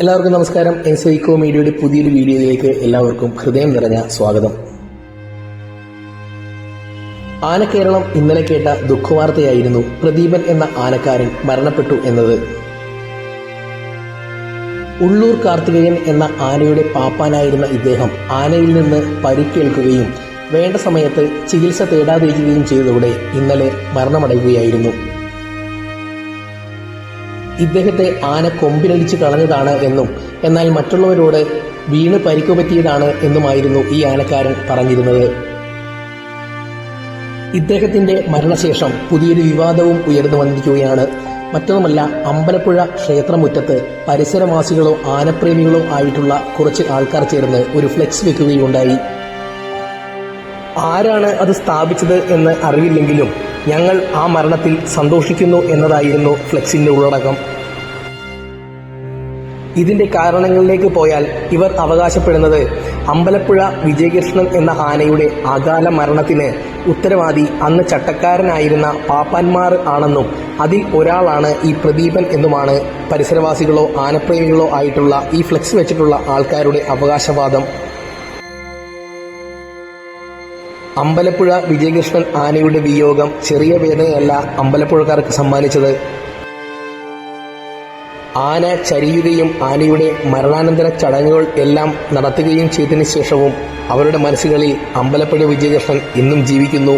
എല്ലാവർക്കും നമസ്കാരം. എൻസൈക്കോ മീഡിയയുടെ പുതിയൊരു വീഡിയോയിലേക്ക് എല്ലാവർക്കും ഹൃദയം നിറഞ്ഞ സ്വാഗതം. ആനക്കേരളം ഇന്നലെ കേട്ട ദുഃഖവാർത്തയായിരുന്നു പ്രദീപൻ എന്ന ആനക്കാരൻ മരണപ്പെട്ടു എന്നത്. ഉള്ളൂർ കാർത്തികേയൻ എന്ന ആനയുടെ പാപ്പാനായിരുന്ന ഇദ്ദേഹം ആനയിൽ നിന്ന് പരിക്കേൽക്കുകയും വേണ്ട സമയത്ത് ചികിത്സ തേടാതിരിക്കുകയും ചെയ്തതോടെ ഇന്നലെ മരണമടയുകയായിരുന്നു. ഇദ്ദേഹത്തെ ആന കൊമ്പിലടിച്ച് കളഞ്ഞതാണ് എന്നും എന്നാൽ മറ്റുള്ളവരോട് വീണ് പരിക്കുപറ്റിയതാണ് എന്നുമായിരുന്നു ഈ ആനക്കാരൻ പറഞ്ഞിരുന്നത്. ഇദ്ദേഹത്തിന്റെ മരണശേഷം പുതിയൊരു വിവാദവും ഉയർന്നു വന്നിരിക്കുകയാണ്. മറ്റൊന്നുമല്ല, അമ്പലപ്പുഴ ക്ഷേത്രമുറ്റത്ത് പരിസരവാസികളോ ആനപ്രേമികളോ ആയിട്ടുള്ള കുറച്ച് ആൾക്കാർ ചേർന്ന് ഒരു ഫ്ലെക്സ് വെക്കുകയുണ്ടായി. ആരാണ് അത് സ്ഥാപിച്ചത് എന്ന് അറിയില്ലെങ്കിലും ഞങ്ങൾ ആ മരണത്തിൽ സന്തോഷിക്കുന്നു എന്നതായിരുന്നു ഫ്ലെക്സിന്റെ ഉള്ളടക്കം. ഇതിന്റെ കാരണങ്ങളിലേക്ക് പോയാൽ ഇവർ അവകാശപ്പെടുന്നത് അമ്പലപ്പുഴ വിജയകൃഷ്ണൻ എന്ന ആനയുടെ അകാല മരണത്തിന് ഉത്തരവാദി അന്ന് ചട്ടക്കാരനായിരുന്ന പാപ്പാന്മാർ ആണെന്നും അതിൽ ഒരാളാണ് ഈ പ്രദീപൻ എന്നുമാണ് പരിസരവാസികളോ ആനപ്രേമികളോ ആയിട്ടുള്ള ഈ ഫ്ലെക്സ് വെച്ചിട്ടുള്ള ആൾക്കാരുടെ അവകാശവാദം. അമ്പലപ്പുഴ വിജയകൃഷ്ണൻ ആനയുടെ വിയോഗം ചെറിയ വേദനയല്ല അമ്പലപ്പുഴക്കാർക്ക് സമ്മാനിച്ചത്. ആന ചരിയുകയും ആനയുടെ മരണാനന്തര ചടങ്ങുകൾ എല്ലാം നടത്തുകയും ചെയ്തതിനു ശേഷവും അവരുടെ മനസ്സുകളിൽ അമ്പലപ്പുഴ വിജയകൃഷ്ണൻ ഇന്നും ജീവിക്കുന്നു.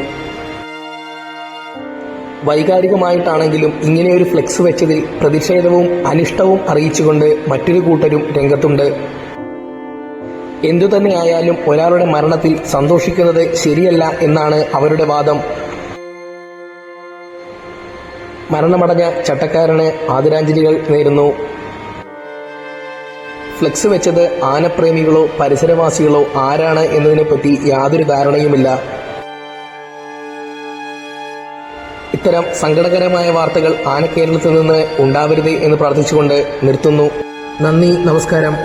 വൈകാരികമായിട്ടാണെങ്കിലും ഇങ്ങനെയൊരു ഫ്ലെക്സ് വെച്ചതിൽ പ്രതിഷേധവും അനിഷ്ടവും അറിയിച്ചുകൊണ്ട് മറ്റൊരു കൂട്ടരും രംഗത്തുണ്ട്. എന്തുതന്നെയായാലും ഒരാളുടെ മരണത്തിൽ സന്തോഷിക്കുന്നത് ശരിയല്ല എന്നാണ് അവരുടെ വാദം. മരണമടഞ്ഞ ചട്ടക്കാരന് ആദരാഞ്ജലികൾ നേരുന്നു. ഫ്ലെക്സ് വെച്ചത് ആനപ്രേമികളോ പരിസരവാസികളോ ആരാണ് എന്നതിനെപ്പറ്റി യാതൊരു ധാരണയുമില്ല. ഇത്തരം സങ്കടകരമായ വാർത്തകൾ ആനക്കേരളത്തിൽ നിന്ന് ഉണ്ടാവരുതേ എന്ന് പ്രാർത്ഥിച്ചുകൊണ്ട് നിർത്തുന്നു. നന്ദി, നമസ്കാരം.